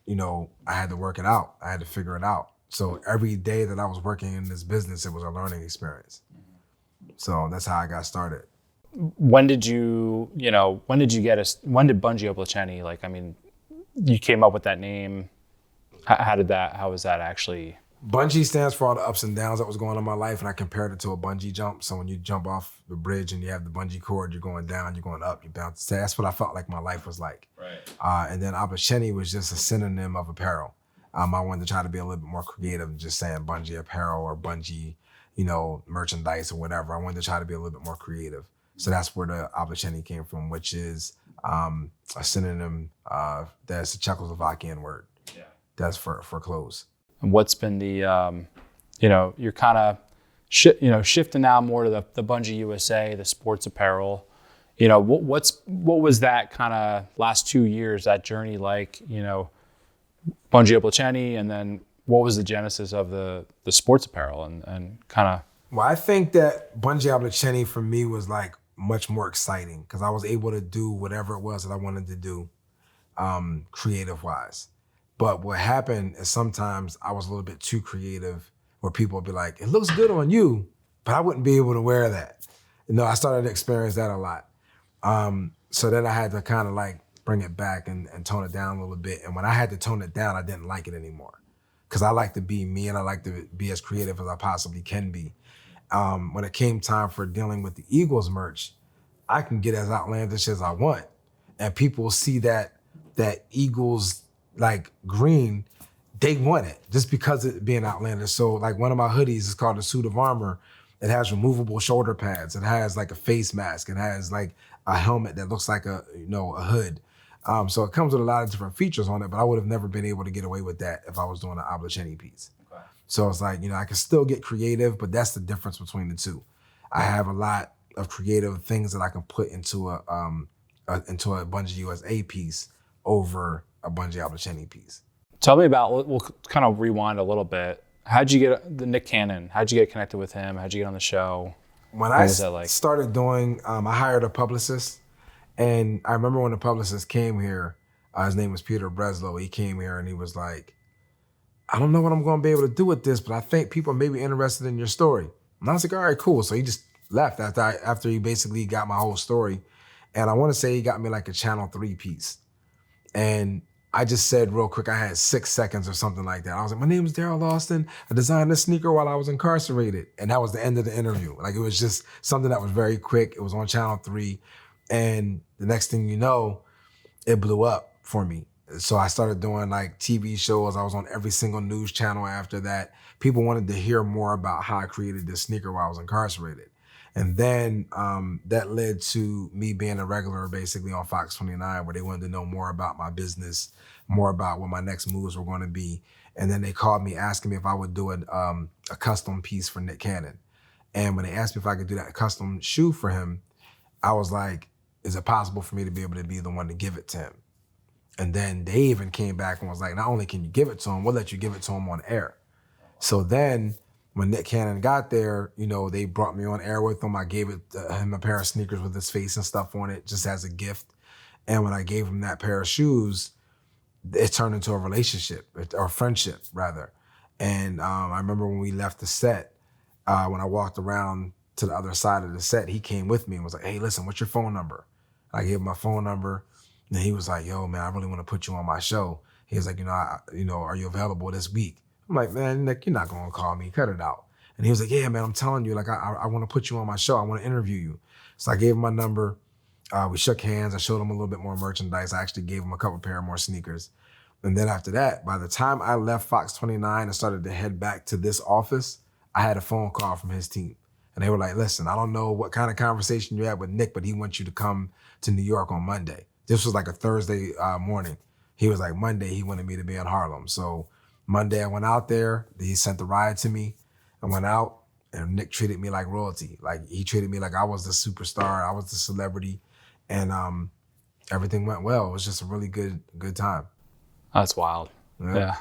I had to work it out. I had to figure it out. So every day that I was working in this business, it was a learning experience. So that's how I got started. When did you when did Bungee Obliceni, like, I mean, you came up with that name. How was that actually? Bungee stands for all the ups and downs that was going on in my life, and I compared it to a bungee jump. So when you jump off the bridge and you have the bungee cord, you're going down, you're going up, you're bounce. That's what I felt like my life was like. Right. And then Obliceni was just a synonym of apparel. I wanted to try to be a little bit more creative than just saying Bungee apparel or Bungee, merchandise or whatever. I wanted to try to be a little bit more creative. So that's where the Obliceni came from, which is a synonym that's a Czechoslovakian word. Yeah. That's for clothes. And what's been the, you're kind of, shifting now more to the Bungee USA, the sports apparel. What was that kind of last 2 years, that journey like, Bungee Obliceni, and then what was the genesis of the sports apparel and kind of? Well, I think that Bungee Obliceni for me was like much more exciting because I was able to do whatever it was that I wanted to do, creative wise. But what happened is sometimes I was a little bit too creative where people would be like, it looks good on you, but I wouldn't be able to wear that. I started to experience that a lot. So then I had to kind of like bring it back and tone it down a little bit. And when I had to tone it down, I didn't like it anymore because I like to be me and I like to be as creative as I possibly can be. When it came time for dealing with the Eagles merch, I can get as outlandish as I want. And people see that Eagles like green, they want it just because it being outlandish. So like one of my hoodies is called a suit of armor. It has removable shoulder pads. It has like a face mask. It has like a helmet that looks like a hood. So it comes with a lot of different features on it, but I would have never been able to get away with that if I was doing an Obliceni piece. Okay. So it's like, I can still get creative, but that's the difference between the two. I have a lot of creative things that I can put into a Bungee USA piece over a Bungee Obliceni piece. Tell me about, we'll kind of rewind a little bit. How'd you get the Nick Cannon? How'd you get connected with him? How'd you get on the show? When I started doing, I hired a publicist. And I remember when the publicist came here, his name was Peter Breslow. He came here and he was like, I don't know what I'm going to be able to do with this, but I think people may be interested in your story. And I was like, all right, cool. So he just left after he basically got my whole story. And I want to say he got me like a Channel 3 piece. And I just said real quick, I had 6 seconds or something like that. I was like, my name is Darrell Alston. I designed this sneaker while I was incarcerated. And that was the end of the interview. Like, it was just something that was very quick. It was on Channel 3. And the next thing you know, it blew up for me. So I started doing like TV shows. I was on every single news channel after that. People wanted to hear more about how I created this sneaker while I was incarcerated. And then that led to me being a regular basically on Fox 29, where they wanted to know more about my business, more about what my next moves were going to be. And then they called me asking me if I would do a custom piece for Nick Cannon. And when they asked me if I could do that custom shoe for him, I was like, is it possible for me to be able to be the one to give it to him? And then they even came back and was like, not only can you give it to him, we'll let you give it to him on air. So then when Nick Cannon got there, you know, they brought me on air with him. I gave him a pair of sneakers with his face and stuff on it just as a gift. And when I gave him that pair of shoes, it turned into a relationship, or friendship rather. And I remember when we left the set, when I walked around to the other side of the set, he came with me and was like, hey, listen, what's your phone number? I gave him my phone number. And he was like, yo, man, I really want to put you on my show. He was like, are you available this week? I'm like, man, Nick, you're not going to call me. Cut it out. And he was like, yeah, man, I'm telling you, like, I want to put you on my show. I want to interview you. So I gave him my number. We shook hands. I showed him a little bit more merchandise. I actually gave him a couple pair more sneakers. And then after that, by the time I left Fox 29 and started to head back to this office, I had a phone call from his team. And they were like, listen, I don't know what kind of conversation you had with Nick, but he wants you to come to New York on Monday. This was like a Thursday morning. He was like, Monday, he wanted me to be in Harlem. So Monday I went out there. He sent the ride to me. I went out and Nick treated me like royalty. Like, he treated me like I was the superstar. I was the celebrity. And everything went well. It was just a really good time. That's wild. Yeah.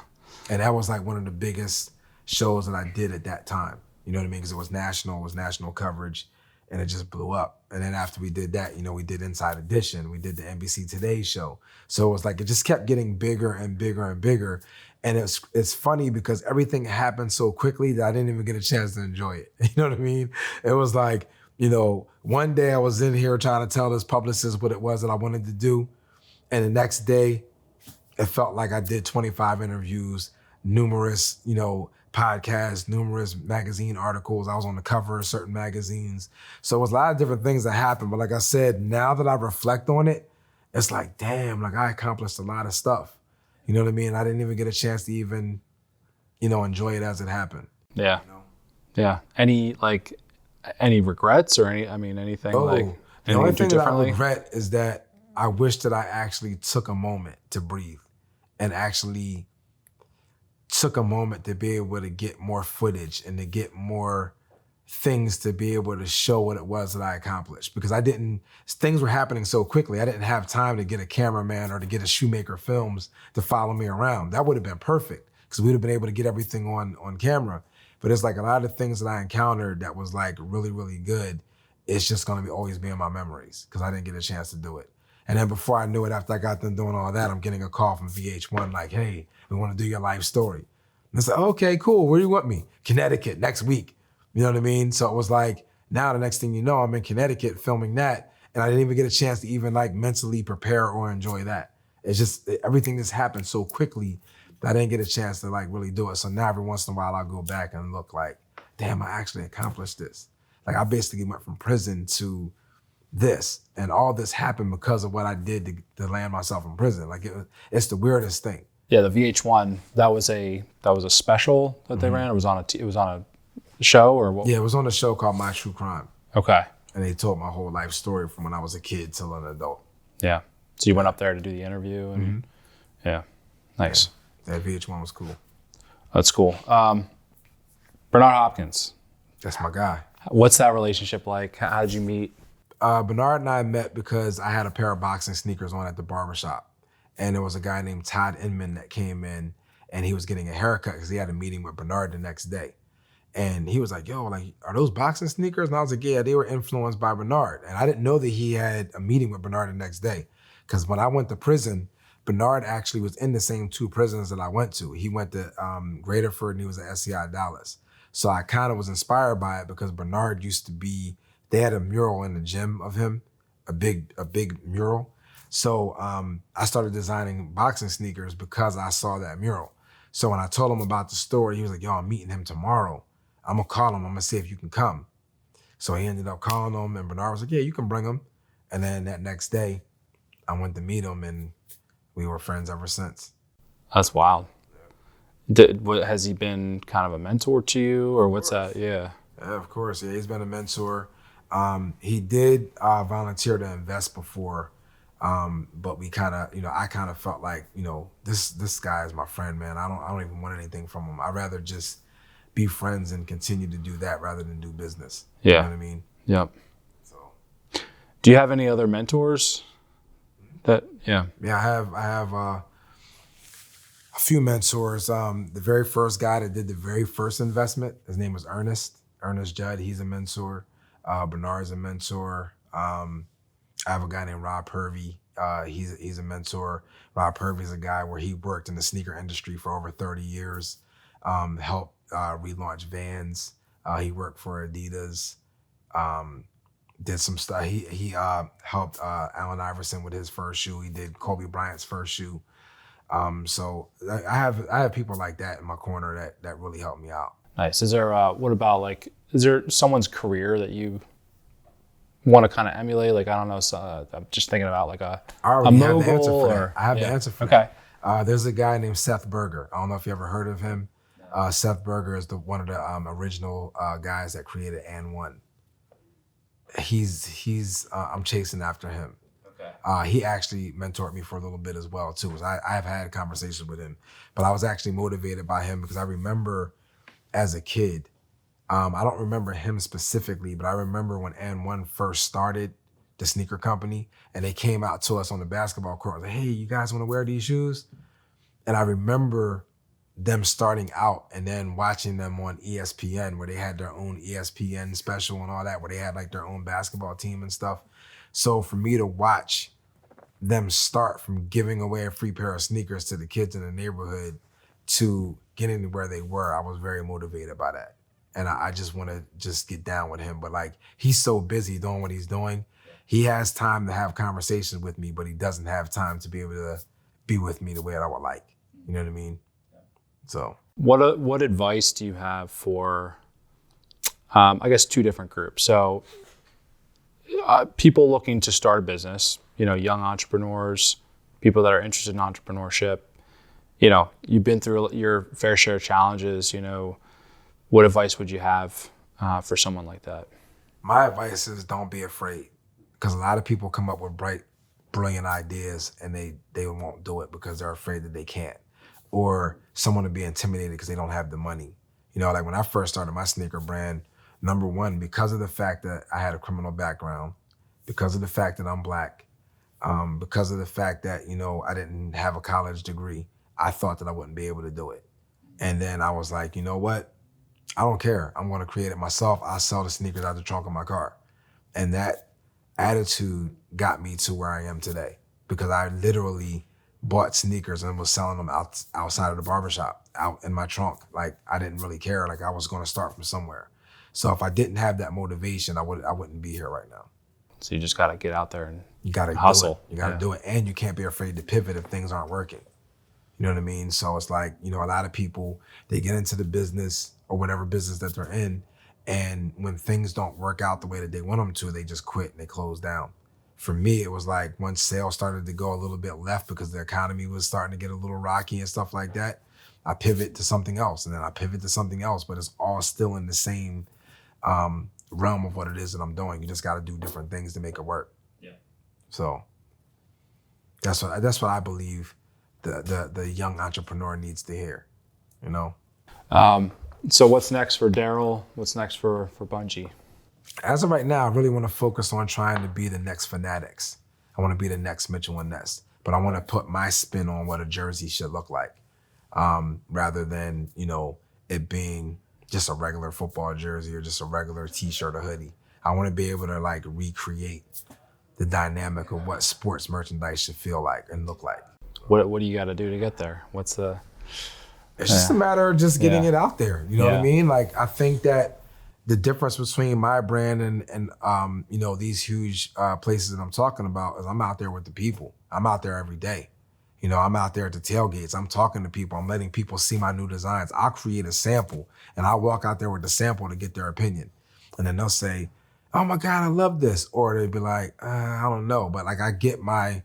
And that was like one of the biggest shows that I did at that time. You know what I mean? Because it was national coverage, and it just blew up. And then after we did that, you know, we did Inside Edition. We did the NBC Today show. So it was like, it just kept getting bigger and bigger and bigger. And it's funny because everything happened so quickly that I didn't even get a chance to enjoy it. You know what I mean? It was like, you know, one day I was in here trying to tell this publicist what it was that I wanted to do. And the next day, it felt like I did 25 interviews, numerous, you know, podcasts, numerous magazine articles. I was on the cover of certain magazines. So it was a lot of different things that happened. But like I said, now that I reflect on it, it's like, damn, like I accomplished a lot of stuff. You know what I mean? I didn't even get a chance to even, you know, enjoy it as it happened. Yeah. You know? Yeah. Any regrets or anything like the only thing that I regret is that I wish that I actually took a moment to breathe and actually took a moment to be able to get more footage and to get more things to be able to show what it was that I accomplished, because things were happening so quickly. I didn't have time to get a cameraman or to get a Shoemaker Films to follow me around. That would have been perfect because we'd have been able to get everything on camera. But it's like a lot of things that I encountered that was like really, really good. It's just going to always be in my memories because I didn't get a chance to do it. And then before I knew it, after I got done doing all that, I'm getting a call from VH1 like, hey, we want to do your life story. And it's like, okay, cool. Where do you want me? Connecticut next week. You know what I mean? So it was like, now the next thing you know, I'm in Connecticut filming that. And I didn't even get a chance to even like mentally prepare or enjoy that. It's just everything just happened so quickly that I didn't get a chance to like really do it. So now every once in a while I'll go back and look like, damn, I actually accomplished this. Like I basically went from prison to this, and all this happened because of what I did to land myself in prison. Like it's the weirdest thing. Yeah, the VH1, that was a special that they ran. It was on a show or what? Yeah, it was on a show called My True Crime. Okay. And they told my whole life story from when I was a kid till an adult. Yeah. So you went up there to do the interview and yeah. Nice. Yeah, that VH1 was cool. That's cool. Bernard Hopkins. That's my guy. What's that relationship like? How did you meet? Bernard and I met because I had a pair of boxing sneakers on at the barbershop. And there was a guy named Todd Inman that came in and he was getting a haircut because he had a meeting with Bernard the next day. And he was like, yo, like, are those boxing sneakers? And I was like, yeah, they were influenced by Bernard. And I didn't know that he had a meeting with Bernard the next day. Because when I went to prison, Bernard actually was in the same 2 prisons that I went to. He went to Graterford and he was at SCI Dallas. So I kind of was inspired by it because Bernard used to be, they had a mural in the gym of him, a big mural. So I started designing boxing sneakers because I saw that mural. So when I told him about the story, he was like, yo, I'm meeting him tomorrow. I'm gonna call him, I'm gonna see if you can come. So he ended up calling him and Bernard was like, yeah, you can bring him. And then that next day, I went to meet him and we were friends ever since. That's wild. Has he been kind of a mentor to you, or what's that? Yeah, of course. Yeah, he's been a mentor. He did volunteer to invest before, but we kind of, I kind of felt like, this guy is my friend, man. I don't even want anything from him. I'd rather just be friends and continue to do that rather than do business. Yeah. You know what I mean? Yep. So, do you have any other mentors? Yeah, I have a few mentors. The very first guy that did the very first investment, his name was Ernest Judd. He's a mentor. Bernard's a mentor. I have a guy named Rob Purvey. He's a mentor. Rob Purvey's a guy where he worked in the sneaker industry for over 30 years, helped relaunch Vans. He worked for Adidas. Did some stuff. He helped Allen Iverson with his first shoe. He did Kobe Bryant's first shoe. So I have people like that in my corner that really help me out. Nice. Is there is there someone's career that you want to kind of emulate? Like, I don't know. I'm just thinking about like a mogul or. I have the answer for that. There's a guy named Seth Berger. I don't know if you ever heard of him. Seth Berger is one of the original guys that created And One. He's I'm chasing after him. Okay. He actually mentored me for a little bit as well too. I've had conversations with him, but I was actually motivated by him because I remember as a kid, I don't remember him specifically, but I remember when And One first started the sneaker company and they came out to us on the basketball court like, hey, you guys want to wear these shoes? And I remember them starting out and then watching them on ESPN where they had their own ESPN special and all that, where they had like their own basketball team and stuff. So for me to watch them start from giving away a free pair of sneakers to the kids in the neighborhood to getting to where they were, I was very motivated by that. And I just want to just get down with him. But like, he's so busy doing what he's doing. He has time to have conversations with me, but he doesn't have time to be able to be with me the way that I would like. You know what I mean? So what advice do you have for, I guess, 2 different groups? So people looking to start a business, young entrepreneurs, people that are interested in entrepreneurship. You've been through your fair share of challenges. What advice would you have for someone like that? My advice is don't be afraid, because a lot of people come up with bright, brilliant ideas and they won't do it because they're afraid that they can't. Or someone to be intimidated because they don't have the money. Like when I first started my sneaker brand, number one, because of the fact that I had a criminal background, because of the fact that I'm Black, because of the fact that, I didn't have a college degree, I thought that I wouldn't be able to do it. And then I was like, you know what? I don't care. I'm going to create it myself. I'll sell the sneakers out the trunk of my car. And that attitude got me to where I am today, because I literally bought sneakers and was selling them outside of the barbershop, out in my trunk. Like, I didn't really care. Like, I was going to start from somewhere. So if I didn't have that motivation, I wouldn't be here right now. So you just got to get out there and you got to hustle. You got to do it. And you can't be afraid to pivot if things aren't working. You know what I mean? So it's like, a lot of people, they get into the business or whatever business that they're in, and when things don't work out the way that they want them to, they just quit and they close down. For me, it was like once sales started to go a little bit left because the economy was starting to get a little rocky and stuff like that, I pivot to something else, and then I pivot to something else, but it's all still in the same realm of what it is that I'm doing. You just got to do different things to make it work. Yeah. So that's what I believe the young entrepreneur needs to hear. So what's next for Darrell? What's next for Bungee? As of right now, I really want to focus on trying to be the next Fanatics. I want to be the next Mitchell and Ness, but I want to put my spin on what a jersey should look like, rather than, it being just a regular football jersey or just a regular t-shirt or hoodie. I want to be able to recreate the dynamic of what sports merchandise should feel like and look like. What do you got to do to get there? What's the? It's just a matter of just getting it out there. You know what I mean? Like, I think that the difference between my brand and you know, these huge places that I'm talking about is I'm out there with the people. I'm out there every day. You know, I'm out there at the tailgates. I'm talking to people. I'm letting people see my new designs. I'll create a sample and I'll walk out there with the sample to get their opinion. And then they'll say, oh my God, I love this. Or they'd be like, I don't know. But like, I get my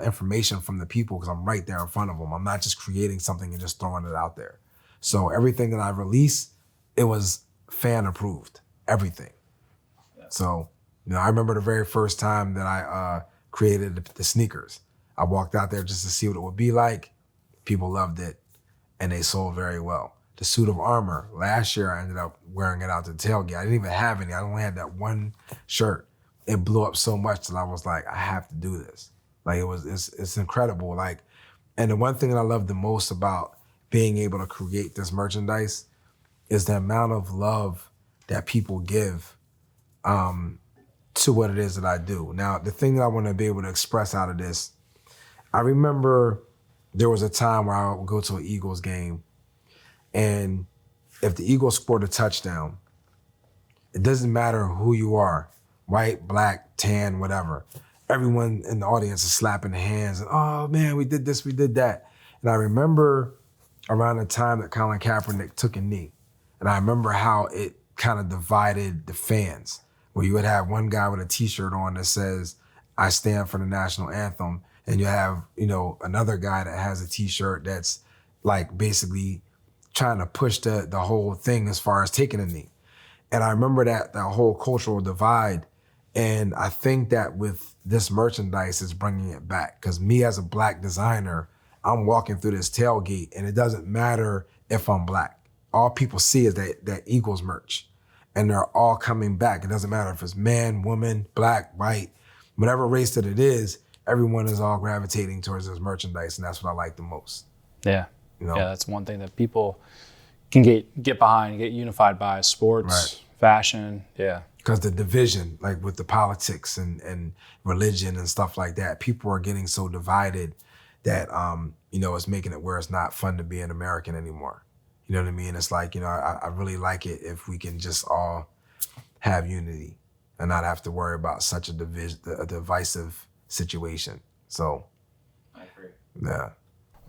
information from the people because I'm right there in front of them. I'm not just creating something and just throwing it out there. So everything that I released, it was fan approved, everything. So, you know, I remember the very first time that I created the sneakers. I walked out there just to see what it would be like. People loved it and they sold very well. The suit of armor, last year I ended up wearing it out to the tailgate. I didn't even have any. I only had that one shirt. It blew up so much that I was like, I have to do this. Like it's incredible. Like, and the one thing that I love the most about being able to create this merchandise is the amount of love that people give to what it is that I do. Now, the thing that I want to be able to express out of this, I remember there was a time where I would go to an Eagles game, and if the Eagles scored a touchdown, it doesn't matter who you are, white, black, tan, whatever. Everyone in the audience is slapping their hands and, oh man, we did this, we did that. And I remember around the time that Colin Kaepernick took a knee, and I remember how it kind of divided the fans, where you would have one guy with a t-shirt on that says, I stand for the national anthem. And you have, you know, another guy that has a t-shirt that's like basically trying to push the whole thing as far as taking a knee. And I remember that whole cultural divide. And I think that with this merchandise is bringing it back. Because me as a black designer, I'm walking through this tailgate and it doesn't matter if I'm black. All people see is that Eagles merch. And they're all coming back. It doesn't matter if it's man, woman, black, white, whatever race that it is, everyone is all gravitating towards this merchandise, and that's what I like the most. Yeah. You know? Yeah, that's one thing that people can get behind, get unified by: sports, fashion. Yeah. Because the division, like with the politics and religion and stuff like that, people are getting so divided that, you know, it's making it where it's not fun to be an American anymore. You know what I mean? It's like, you know, I really like it if we can just all have unity and not have to worry about such a divisive situation. So, I agree. Yeah.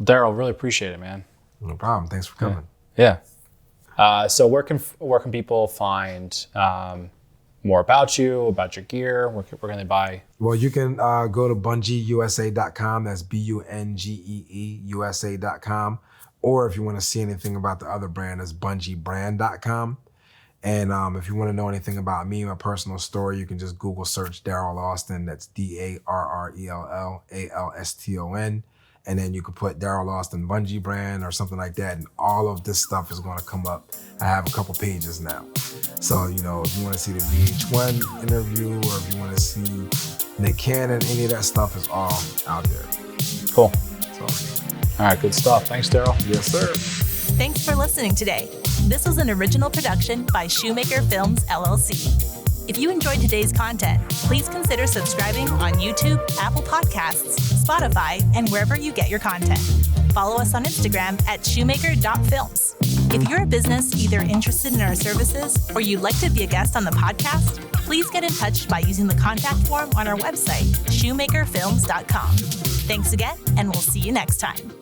Darrell, really appreciate it, man. No problem. Thanks for coming. Yeah. So where can people find more about you, about your gear? Where can they buy? Well, you can go to bungeeusa.com. That's BUNGEE USA.com. Or if you want to see anything about the other brand, it's bungeebrand.com. And if you want to know anything about me, my personal story, you can just Google search Darrell Alston. That's DARRELL ALSTON. And then you can put Darrell Alston Bungee brand or something like that. And all of this stuff is going to come up. I have a couple pages now. So, you know, if you want to see the VH1 interview or if you want to see Nick Cannon, any of that stuff is all out there. Cool. So, all right, good stuff. Thanks, Darrell. yes, sir. Thanks for listening today. This was an original production by Shoemaker Films, LLC. If you enjoyed today's content, please consider subscribing on YouTube, Apple Podcasts, Spotify, and wherever you get your content. Follow us on Instagram at shoemaker.films. If you're a business either interested in our services or you'd like to be a guest on the podcast, please get in touch by using the contact form on our website, shoemakerfilms.com. Thanks again, and we'll see you next time.